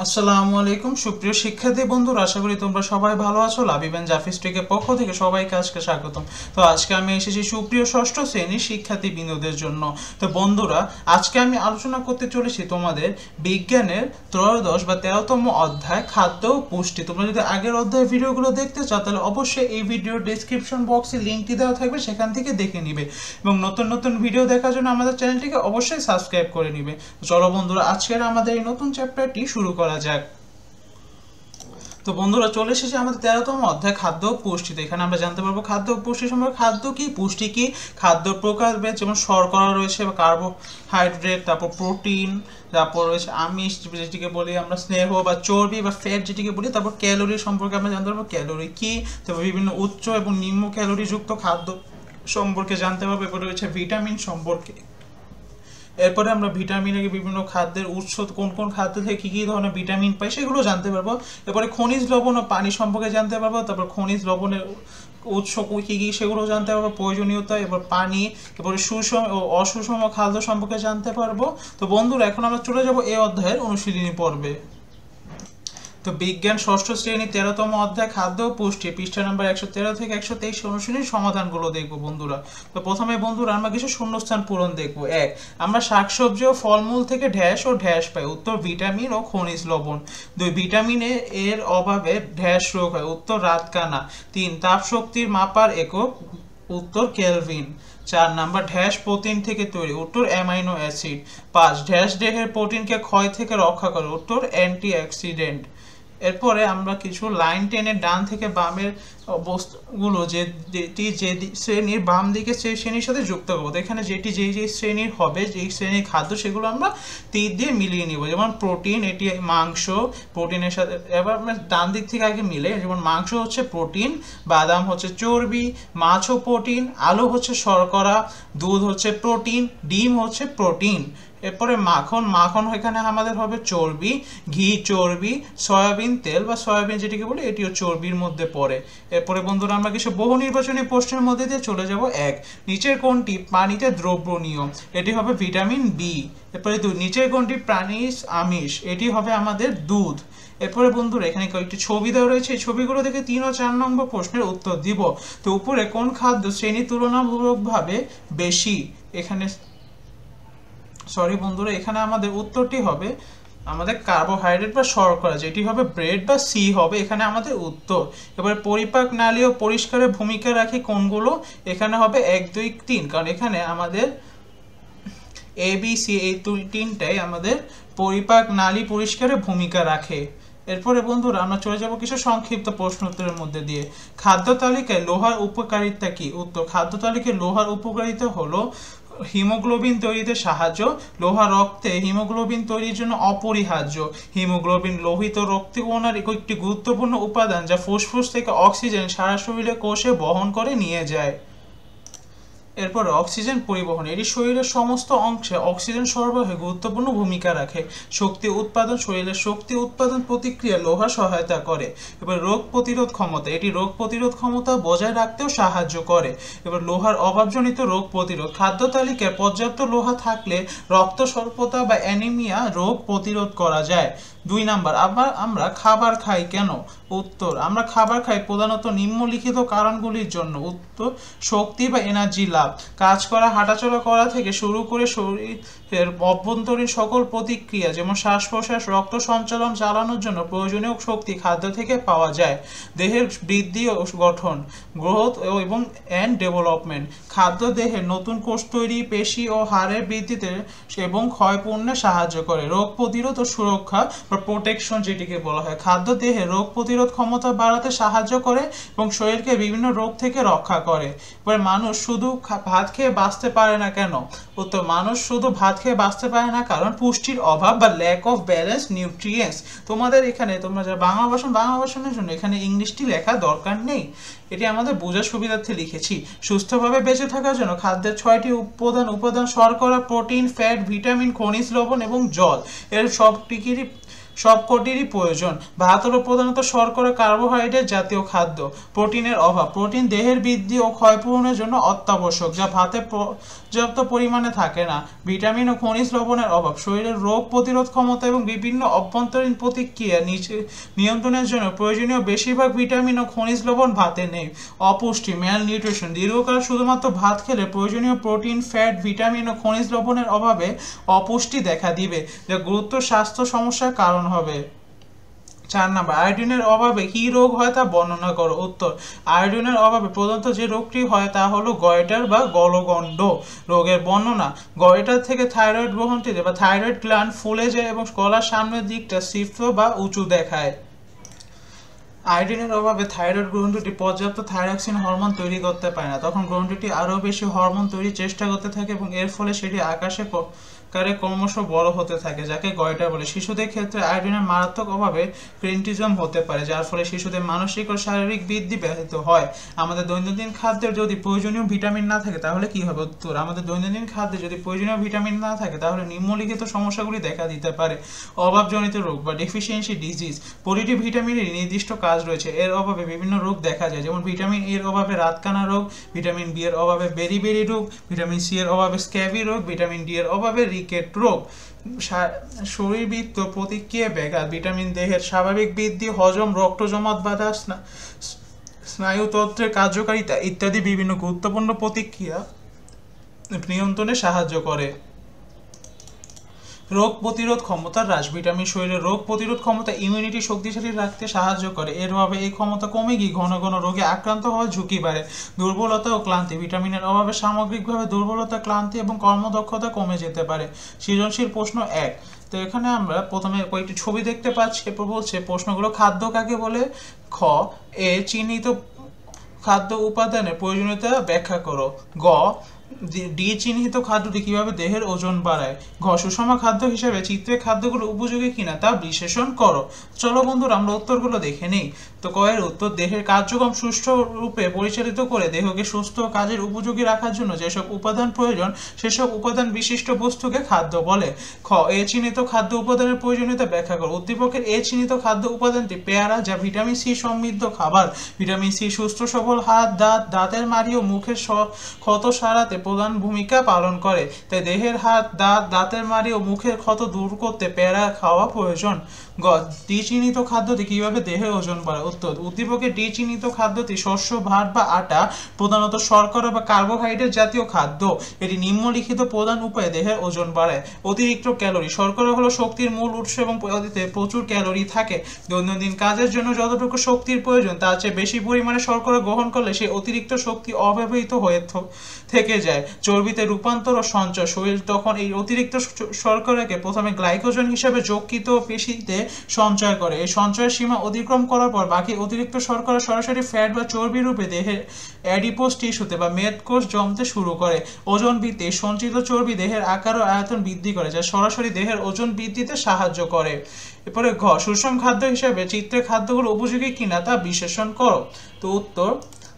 আসসালামু আলাইকুম সুপ্রিয় শিক্ষার্থী বন্ধুরা, আশা করি তোমরা সবাই ভালো আছো। লাভিবেন জাফিস্ট্রিকের পক্ষ থেকে সবাইকে আজকে স্বাগতম। তো আজকে আমি এসেছি সুপ্রিয় ষষ্ঠ শ্রেণীর শিক্ষার্থী বিন্দুদের জন্য। তো বন্ধুরা, আজকে আমি আলোচনা করতে চলেছি তোমাদের বিজ্ঞানের ত্রয়োদশ বা 13তম অধ্যায় খাদ্য ও পুষ্টি। তোমরা যদি আগের অধ্যায়ের ভিডিওগুলো দেখতে চাও তাহলে অবশ্যই এই ভিডিওর ডেসক্রিপশন বক্সে লিঙ্কটি দেওয়া থাকবে, সেখান থেকে দেখে নিবে এবং নতুন নতুন ভিডিও দেখার জন্য আমাদের চ্যানেলটিকে অবশ্যই সাবস্ক্রাইব করে নিবে। চলো বন্ধুরা, আজকের আমাদের এই নতুন চ্যাপ্টারটি শুরু করা যাক। তো বন্ধুরা, চলে এসেছে আমাদের 13তম অধ্যায় খাদ্য ও পুষ্টিতে। এখানে আমরা জানতে পারবো খাদ্য ও পুষ্টি সম্পর্কে। খাদ্য কি, পুষ্টি কি, খাদ্য প্রকারভেদ, যেমন শর্করা রয়েছে বা কার্বোহাইড্রেট, তারপর প্রোটিন, তারপর রয়েছে আমিষ যেটিকে বলি আমরা, স্নেহ বা চর্বি বা ফ্যাট যেটিকে বলি, তারপর ক্যালোরি সম্পর্কে আমরা জানতে পারবো ক্যালোরি কি, তারপর বিভিন্ন উচ্চ এবং নিম্ন ক্যালোরি যুক্ত খাদ্য সম্পর্কে জানতে পারবো। এরপরে রয়েছে ভিটামিন সম্পর্কে। এরপরে আমরা ভিটামিনের বিভিন্ন খাদ্যের উৎস, কোন কোন খাদ্য থেকে কী কী ধরনের ভিটামিন পাই সেগুলো জানতে পারবো। এরপরে খনিজ লবণ ও পানি সম্পর্কে জানতে পারবো। তারপর খনিজ লবণের উৎস কী কী সেগুলো জানতে পারবো, প্রয়োজনীয়তা, এবার পানি, এরপরে সুষম ও অসুষম খাদ্য সম্পর্কে জানতে পারবো। তো বন্ধুরা, এখন আমরা চলে যাব এই অধ্যায়ের অনুশীলনী পর্বে। তো বিজ্ঞান ষষ্ঠ শ্রেণী 13তম অধ্যায় খাদ্য ও পুষ্টি, পৃষ্ঠা নাম্বার 113 থেকে 123 অনুশীলনী সমাধানগুলো দেখবো বন্ধুরা। তো প্রথমে বন্ধুরা আমরা কিছু শূন্যস্থান পূরণ দেখবো। এক, আমরা শাকসবজি ও ফলমূল থেকে ড্যাশ ও ড্যাশ পাই। উত্তর, ভিটামিন ও খনিজ লবণ। দুই, ভিটামিনে এর অভাবে ড্যাশ রোগ হয়। উত্তর, রাতকানা। তিন, তাপ শক্তির মাপার একক। উত্তর, কেলভিন। 4 নাম্বার, ড্যাশ প্রোটিন থেকে তৈরি। উত্তর, অ্যামাইনো অ্যাসিড। 5, ড্যাশ দেহের প্রোটিনকে ক্ষয় থেকে রক্ষা করে। উত্তর, অ্যান্টি অক্সিডেন্ট। এরপরে আমরা কিছু লাইন টেনে ডান থেকে বামের বস্তুগুলো যেটি যে শ্রেণীর বাম দিকে সেই শ্রেণীর সাথে যুক্ত করবো। তো এখানে যেটি যেই শ্রেণীর হবে, যেই শ্রেণীর খাদ্য, সেগুলো আমরা তীর দিয়ে মিলিয়ে নিব। যেমন প্রোটিন, এটি মাংস, প্রোটিনের সাথে। এবার আমরা ডান দিক থেকে আগে মিলে, যেমন মাংস হচ্ছে প্রোটিন, বাদাম হচ্ছে চর্বি, মাছও প্রোটিন, আলু হচ্ছে শর্করা, দুধ হচ্ছে প্রোটিন, ডিম হচ্ছে প্রোটিন। এরপরে মাখন, মাখন এখানে আমাদের হবে চর্বি, ঘি চর্বি, সয়াবিন তেল বা সয়াবিন যেটিকে বলি এটিও চর্বির মধ্যে পড়ে। এরপরে বন্ধুরা আমরা কিছু বহু নির্বাচনী প্রশ্নের মধ্যে দিয়ে চলে যাব। এক, নিচের কোনটি পানিতে দ্রবণীয়? এটি হবে ভিটামিন বি। এরপরে দুই, নিচের কোনটি প্রাণীজ আমিষ? এটি হবে আমাদের দুধ। এরপরে বন্ধুরা এখানে কয়েকটি ছবি দেওয়া রয়েছে, এই ছবিগুলো দেখে 3 ও 4 নম্বর প্রশ্নের উত্তর দিব। তো উপরে কোন খাদ্য শ্রেণী তুলনামূলকভাবে বেশি? এখানে সরি বন্ধুরা, এখানে আমাদের উত্তরটি হবে আমাদের কার্বোহাইড্রেট বা শর্করা, যেটি হবে ব্রেড বা সি হবে এখানে আমাদের উত্তর। এবারে পরিপাক নালী ও পরিষ্কারের ভূমিকা রাখে কোনগুলো? এখানে হবে 1, 2, 3, কারণ এখানে আমাদের এ বি সি এই তিনটাই আমাদের পরিপাক নালী পরিষ্কারের ভূমিকা রাখে। এরপরে বন্ধুরা আমরা চলে যাব কিছু সংক্ষিপ্ত প্রশ্ন উত্তরের মধ্যে দিয়ে। খাদ্য তালিকায় লোহার উপকারিতা কি? উত্তর, খাদ্য তালিকায় লোহার উপকারিতা হলো হিমোগ্লোবিন তৈরিতে সাহায্য, লোহা রক্তে হিমোগ্লোবিন তৈরির জন্য অপরিহার্য। হিমোগ্লোবিন লোহিত রক্ত কণার একটি গুরুত্বপূর্ণ উপাদান, যা ফুসফুস থেকে অক্সিজেন সারা শরীরে কোষে বহন করে নিয়ে যায়। এরপর অক্সিজেন পরিবহন, এটি শরীরের সমস্ত অংশে অক্সিজেন সরবরাহে গুরুত্বপূর্ণ ভূমিকা রাখে। শক্তি উৎপাদন, শরীরের শক্তি উৎপাদন প্রতিক্রিয়া লোহা সহায়তা করে। এবার রোগ প্রতিরোধ ক্ষমতা, এটি রোগ প্রতিরোধ ক্ষমতা বজায় রাখতেও সাহায্য করে। এবার লোহার অভাবজনিত রোগ প্রতিরোধ, খাদ্য তালিকায় পর্যাপ্ত লোহা থাকলে রক্ত স্বল্পতা বা অ্যানিমিয়া রোগ প্রতিরোধ করা যায়। 2 নাম্বার, আবার আমরা খাবার খাই কেন? উত্তর, আমরা খাবার খাই প্রধানত নিম্নলিখিত কারণগুলির জন্য। উত্তর, শক্তি বা এনার্জি লাভ, কাজ করা, হাঁটাচলা করা থেকে শুরু করে শরীরের অভ্যন্তরীণ সকল প্রতিক্রিয়া যেমন শ্বাস প্রশ্বাস, রক্ত সঞ্চালন চালানোর জন্য প্রয়োজনীয় শক্তি খাদ্য থেকে পাওয়া যায়। দেহের বৃদ্ধি ও গঠন, গ্রোথ এবং ডেভেলপমেন্ট, খাদ্য দেহের নতুন কোষ তৈরি, পেশি ও হাড়ের বৃদ্ধিতে এবং ক্ষয়পূর্ণে সাহায্য করে। রোগ প্রতিরোধ ও সুরক্ষা বা প্রোটেকশন যেটিকে বলা হয়, খাদ্য দেহে রোগ প্রতিরোধ ক্ষমতা বাড়াতে সাহায্য করে এবং শরীরকে বিভিন্ন রোগ থেকে রক্ষা করে। এবার মানুষ শুধু ভাত খেয়ে বাঁচতে পারে না কেন? উত্তর, মানুষ শুধু ভাত খেয়ে বাঁচতে পারে না কারণ পুষ্টির অভাব বা ল্যাক অফ ব্যালেন্স নিউট্রিয়েন্টস। তোমাদের এখানে তোমরা যারা বাংলা ভাষণের জন্য এখানে ইংলিশটি লেখা দরকার নেই, এটি আমাদের বোঝার সুবিধার্থে লিখেছি। সুস্থভাবে বেঁচে থাকার জন্য খাদ্যের 6টি উপাদান শর্করা, প্রোটিন, ফ্যাট, ভিটামিন, খনিজ লবণ এবং জল, এর সবটিরই সবকটিরই প্রয়োজন। ভাত হলো প্রধানত শর্করা কার্বোহাইড্রেট জাতীয় খাদ্য। প্রোটিনের অভাব, প্রোটিন দেহের বৃদ্ধি ও ক্ষয়পূরণের জন্য অত্যাবশ্যক, যা ভাতে পর্যাপ্ত পরিমাণে থাকে না। ভিটামিন ও খনিজ লবণের অভাব, শরীরের রোগ প্রতিরোধ ক্ষমতা এবং বিভিন্ন অভ্যন্তরীণ প্রতিক্রিয়া নিয়ন্ত্রণের জন্য প্রয়োজনীয় বেশিরভাগ ভিটামিন ও খনিজ লবণ ভাতে নেই। অপুষ্টি, ম্যাল নিউট্রিশন, দীর্ঘকাল শুধুমাত্র ভাত খেলে প্রয়োজনীয় প্রোটিন, ফ্যাট, ভিটামিন ও খনিজ লবণের অভাবে অপুষ্টি দেখা দিবে, যা গুরুতর স্বাস্থ্য সমস্যার কারণ হবে। 4 নাম্বার, আয়োডিনের অভাবে কি রোগ হয় তা বর্ণনা করো। উত্তর, আয়োডিনের অভাবে প্রধানত যে রোগটি হয় তা হলো গয়টার বা গলগণ্ড রোগের বর্ণনা। গয়টার থেকে থাইরয়েড গ্রন্থিতে বা থাইরয়েড গ্ল্যান্ড ফুলে যায় এবং গলার সামনের দিকটা সিফট বা উঁচু দেখায়। আয়োডিনের অভাবে থাইরয়েড গ্রন্থিটি পর্যাপ্ত থাইরক্সিন হরমোন তৈরি করতে পারে না। তখন গ্রন্থিটি আরও বেশি হরমোন তৈরির চেষ্টা করতে থাকে এবং এর ফলে সেটি আকাশে ক্রমশ বড় হতে থাকে, যাকে গয়টা বলে। শিশুদের ক্ষেত্রে আয়োডিনের মারাত্মক অভাবে ক্রেন্টিজম হতে পারে, যার ফলে শিশুদের মানসিক ও শারীরিক বৃদ্ধি ব্যাহত হয়। আমাদের দৈনন্দিন খাদ্যের যদি প্রয়োজনীয় ভিটামিন না থাকে তাহলে কি হবে? উত্তর, আমাদের দৈনন্দিন খাদ্যে যদি প্রয়োজনীয় ভিটামিন না থাকে তাহলে নিম্নলিখিত সমস্যাগুলি দেখা দিতে পারে। অভাবজনিত রোগ বা ডেফিসিয়েন্সি ডিজিজ, প্রতিটি ভিটামিনের নির্দিষ্ট কাজ রয়েছে। এর অভাবে বিভিন্ন রোগ দেখা যায়, যেমন ভিটামিন এর অভাবে রাতকানা রোগ, ভিটামিন বি এর অভাবে বেরি রোগ, ভিটামিন সি এর অভাবে স্ক্যাবি রোগ, ভিটামিন ডি এর অভাবে রিকেট রোগ। শরীরবৃত্ত প্রতিক্রিয়া ব্যাঘাত, ভিটামিন দেহের স্বাভাবিক বৃদ্ধি, হজম, রক্ত জমাট বাঁধা, স্নায়ুতন্ত্রের কার্যকারিতা ইত্যাদি বিভিন্ন গুরুত্বপূর্ণ প্রতিক্রিয়া নিয়ন্ত্রণে সাহায্য করে। রোগ প্রতিরোধ ক্ষমতা হ্রাস, ভিটামিন শরীরের রোগ প্রতিরোধ ক্ষমতা ইমিউনিটি শক্তিশালী রাখতে সাহায্য করে। এর অভাবে এই ক্ষমতা কমে গিয়ে ঘন ঘন রোগে আক্রান্ত হওয়ার ঝুঁকি বাড়ে। দুর্বলতা ও ক্লান্তি, ভিটামিনের অভাবে সামগ্রিকভাবে দুর্বলতা, ক্লান্তি এবং কর্মদক্ষতা কমে যেতে পারে। সৃজনশীল প্রশ্ন 1। তো এখানে আমরা প্রথমে কয়েকটি ছবি দেখতে পাচ্ছি। এরপর বলছে প্রশ্নগুলো, খাদ্য কাকে বলে? খ, এ চিহ্নিত খাদ্য উপাদানের প্রয়োজনীয়তা ব্যাখ্যা করো। গ, ডি চিহ্নিত খাদ্যটি কিভাবে দেহের ওজন বাড়ায়। ঘ, সুষম খাদ্য হিসেবে চিত্রের খাদ্যগুলো উপযোগী কিনা তা বিশ্লেষণ করো। চলো বন্ধুরা আমরা উত্তরগুলো দেখে নিই। তো কয়ের উত্তর, দেহের কার্যক্রম সুষ্ঠু রূপে পরিচালিত করে দেহকে সুস্থ কাজের উপযোগী রাখার জন্য যেসব উপাদান প্রয়োজন সেসব উপাদান বিশিষ্ট বস্তুকে খাদ্য বলে। খ, এ চিহ্নিত খাদ্য উপাদানের প্রয়োজনীয়তা ব্যাখ্যা করো। উদ্দীপকের এ চিহ্নিত খাদ্য উপাদানটি পেয়ারা, যা ভিটামিন সি সমৃদ্ধ খাবার। ভিটামিন সি সুস্থ সবল হাত, দাঁতের মাড়ি ও মুখের ক্ষত সারাতে প্রধান ভূমিকা পালন করে, তাই দেহের হাত, দাঁতের মাড়ি ও মুখের ক্ষত দূর করতে পেয়ারা খাওয়া প্রয়োজন। গ, ডি চিহ্নিত খাদ্যটি কিভাবে দেহের ওজন বাড়ায়। উত্তর, উদ্দীপকের ডি চিহ্নিত খাদ্যটি শস্য, ভাত বা আটা, প্রধানত শর্করা বা কার্বোহাইড্রেট জাতীয় খাদ্য। এটি নিম্নলিখিত প্রধান উপায়ে দেহের ওজন বাড়ায়। অতিরিক্ত ক্যালোরি, শর্করা হলো শক্তির মূল উৎস এবং এতে প্রচুর ক্যালোরি থাকে। দৈনন্দিন কাজের জন্য যতটুকু শক্তির প্রয়োজন তার চেয়ে বেশি পরিমাণে শর্করা গ্রহণ করলে সেই অতিরিক্ত শক্তি অব্যবহৃত হয়ে থেকে যায়। চর্বিতে রূপান্তর ও সঞ্চয়, শরীর তখন এই অতিরিক্ত শর্করাকে প্রথমে গ্লাইকোজেন হিসেবে যকৃত ও পেশিতে সঞ্চয় করে। এই সঞ্চয়ের সীমা অতিক্রম করার পর বাকি অতিরিক্ত শর্করা সরাসরি ফ্যাট বা চর্বি রূপে দেহের অ্যাডিপোজ টিস্যুতে বা মেদকোষ জমতে শুরু করে। ওজন বৃদ্ধি, সঞ্চিত চর্বি দেহের আকার ও আয়তন বৃদ্ধি করে, যা সরাসরি দেহের ওজন বৃদ্ধিতে সাহায্য করে। এরপরে ঘ, সুষম খাদ্য হিসেবে চিত্রের খাদ্যগুলো উপযোগী কিনা তা বিশ্লেষণ করো। তো উত্তর,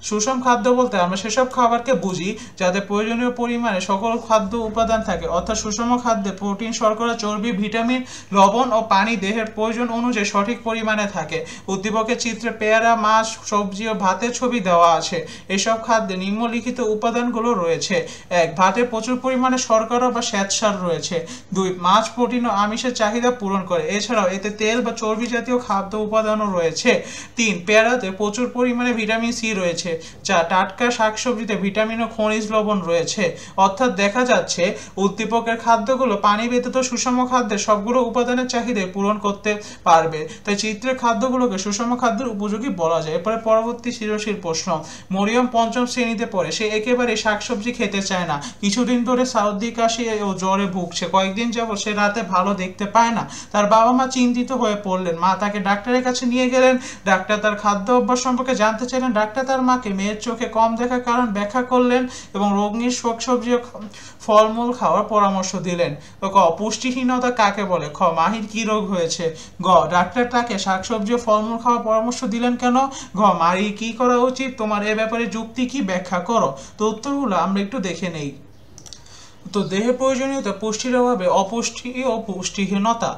সুষম খাদ্য বলতে আমরা সেসব খাবারকে বুঝি যাতে প্রয়োজনীয় পরিমাণে সকল খাদ্য উপাদান থাকে, অর্থাৎ সুষম খাদ্যে প্রোটিন, শর্করা, চর্বি, ভিটামিন, লবণ ও পানি দেহের প্রয়োজন অনুযায়ী সঠিক পরিমাণে থাকে। উদ্দীপকের চিত্রে পেয়ারা, মাছ, সবজি ও ভাতের ছবি দেওয়া আছে। এসব খাদ্যে নিম্নলিখিত উপাদানগুলো রয়েছে। 1, ভাতে প্রচুর পরিমাণে শর্করা বা শ্বেতসার রয়েছে। 2, মাছ প্রোটিন ও আমিষের চাহিদা পূরণ করে, এছাড়াও এতে তেল বা চর্বি জাতীয় খাদ্য উপাদানও রয়েছে। 3, পেয়ারাতে প্রচুর পরিমাণে ভিটামিন সি রয়েছে, যা টাটকা শাকসবজিতে ভিটামিন ও খনিজ লবণ রয়েছে। অর্থাৎ দেখা যাচ্ছে উদ্দীপকের খাদ্যগুলো পানি ব্যতীত সুষম খাদ্যের সবগুলো উপাদানের চাহিদা পূরণ করতে পারবে, তাই চিত্রের খাদ্যগুলোকে সুষম খাদ্যের উপযোগী বলা যায়। এরপরে পরবর্তী সৃজনশীল প্রশ্ন, মরিয়ম 5ম শ্রেণীতে পড়ে, সে একেবারে শাকসবজি খেতে চায় না। কিছুদিন ধরে সর্দি, কাশি ও জ্বরে ভুগছে। কয়েকদিন যাবত সে রাতে ভালো দেখতে পায় না। তার বাবা মা চিন্তিত হয়ে পড়লেন। মা তাকে ডাক্তারের কাছে নিয়ে গেলেন। ডাক্তার তার খাদ্য অভ্যাস সম্পর্কে জানতে চাইলেন। ডাক্তার তার মাকে মেয়ের চোখে কম দেখার কারণ ব্যাখ্যা করলেন এবং রোগীর শাকসবজি ও ফলমূল খাওয়ার পরামর্শ দিলেন। তো ক, পুষ্টিহীনতা কাকে বলে? খ, মাহির কি রোগ হয়েছে? গ, ডাক্তার তাকে শাকসবজি ও ফলমূল খাওয়ার পরামর্শ দিলেন কেন? ঘ, মাহির কি করা উচিত? তোমার এ ব্যাপারে যুক্তি কি, ব্যাখ্যা করো। তো উত্তরগুলো আমরা একটু দেখে নেই। তো দেহের প্রয়োজনীয়তা, পুষ্টির অভাবে অপুষ্টি ও পুষ্টিহীনতা।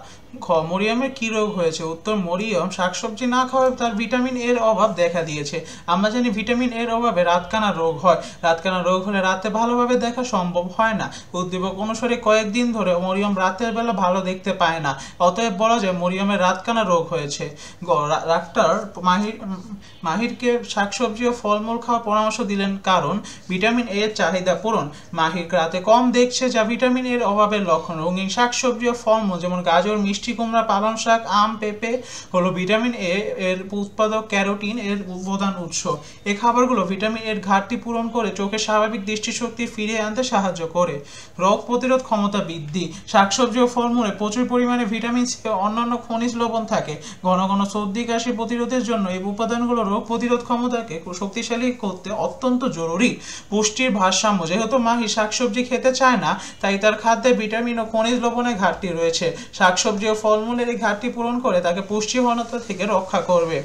মরিয়মের কি রোগ হয়েছে? উত্তর, মরিয়ম শাকসবজি না খাওয়ায় তার ভিটামিন এর অভাব দেখা দিয়েছে। আমরা জানি ভিটামিন এর অভাবে রাতকানা রোগ হয়। রাতকানা রোগ হলে রাতে ভালোভাবে দেখা সম্ভব হয় না। উদ্দীপক অনুসারে কয়েকদিন ধরে মরিয়ম রাতের বেলা ভালো দেখতে পায় না। অতএব বলা যায় মরিয়মের রাতকানা রোগ হয়েছে। ডাক্তার মাহিরকে শাকসবজি ও ফলমূল খাওয়ার পরামর্শ দিলেন কারণ ভিটামিন এর চাহিদা পূরণ। মাহির রাতে কম দেখছে, যা ভিটামিন এর অভাবের লক্ষণ। রঙিন শাকসবজি ও ফলমূল যেমন গাজর, মিষ্টি কুমড়া, পালং শাক, আম, পেঁপে হলো ভিটামিন এ এর উৎপাদক। ক্যারোটিন এর প্রধান উৎস। এই খাবারগুলো ভিটামিন এর ঘাটতি পূরণ করে চোখের স্বাভাবিক দৃষ্টিশক্তি ফিরিয়ে আনতে সাহায্য করে। রোগ প্রতিরোধ ক্ষমতা বৃদ্ধি। শাকসবজি ও ফলমূলে প্রচুর পরিমাণে ভিটামিন সি ও অন্যান্য খনিজ লবণ থাকে। ঘন ঘন সর্দি কাশি প্রতিরোধের জন্য এই উপাদানগুলো রোগ প্রতিরোধ ক্ষমতাকে শক্তিশালী করতে অত্যন্ত জরুরি। পুষ্টির ভারসাম্য। যেহেতু মাহি শাকসবজি খেতে চায় না, তাই তার খাদ্যে ভিটামিন ও খনিজ লবণের ঘাটতি রয়েছে। শাকসবজি ও ফলমূলের এই ঘাটতি পূরণ করে তাকে পুষ্টিহীনতা থেকে রক্ষা করবে।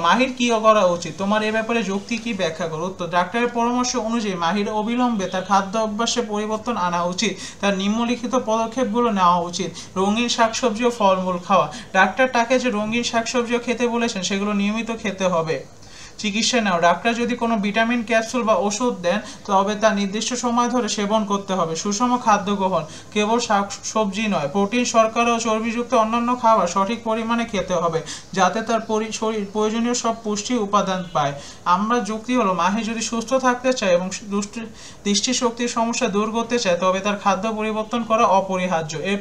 মাহির কি করা উচিত? তোমার এ ব্যাপারে যুক্তি কি ব্যাখ্যা করো? উত্তর, ডাক্তারের পরামর্শ অনুযায়ী মাহির অবিলম্বে তার খাদ্য অভ্যাসে পরিবর্তন আনা উচিত। তার নিম্নলিখিত পদক্ষেপগুলো নেওয়া উচিত। রঙিন শাকসবজি ও ফলমূল খাওয়া। ডাক্তার তাকে যে রঙিন শাকসবজিও খেতে বলেছেন সেগুলো নিয়মিত খেতে হবে। চিকিৎসা নাও। ডাক্তার যদি কোনো ভিটামিন ক্যাপসুল বা ওষুধ দেন তবে তা নির্দিষ্ট সময় ধরে সেবন করতে হবে। সুষম খাদ্য গ্রহণ। কেবল শাক সবজি নয়, প্রোটিন, শর্করা ও চর্বিযুক্ত অন্যান্য খাবার সঠিক পরিমাণে খেতে হবে যাতে তার শরীর প্রয়োজনীয় সব পুষ্টি উপাদান পায়। আমরা যুক্তি হলো মাহি যদি সুস্থ থাকতে চায় এবং দৃষ্টিশক্তির সমস্যা দূর করতে চায় তবে তার খাদ্য পরিবর্তন করা অপরিহার্য। এর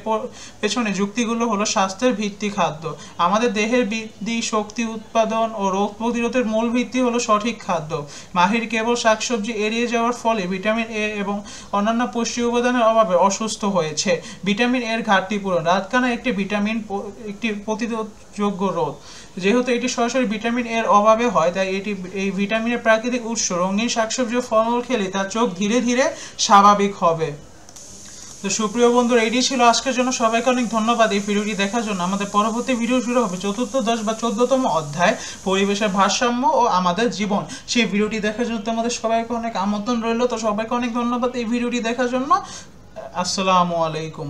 পেছনে যুক্তিগুলো হলো স্বাস্থ্যের ভিত্তি খাদ্য। আমাদের দেহের বৃদ্ধি, শক্তি উৎপাদন ও রোগ প্রতিরোধের মূল ভিত্তি হলো সঠিক খাদ্য। মাহির কেবল শাকসবজি এড়িয়ে যাওয়ার ফলে ভিটামিন এ এবং অন্যান্য পুষ্টি উপাদানের অভাবে অসুস্থ হয়েছে। ভিটামিন এর ঘাটতি পূরণ। রাতকানা একটি প্রতিরোধযোগ্য রোগ। যেহেতু এটি সরাসরি ভিটামিন এর অভাবে হয়, তাই এই ভিটামিনের প্রাকৃতিক উৎস রঙিন শাকসবজি ও ফলমূল খেলে তার চোখ ধীরে ধীরে স্বাভাবিক হবে। তো সুপ্রিয় বন্ধুরা, এটি ছিল আজকের জন্য। সবাইকে অনেক ধন্যবাদ এই ভিডিওটি দেখার জন্য। আমাদের পরবর্তী ভিডিও শুরু হবে চতুর্দশ বা 14তম অধ্যায়, পরিবেশের ভারসাম্য ও আমাদের জীবন। সেই ভিডিওটি দেখার জন্য তোমাদের সবাইকে অনেক আমন্ত্রণ রইল। তো সবাইকে অনেক ধন্যবাদ এই ভিডিওটি দেখার জন্য। আসসালামু আলাইকুম।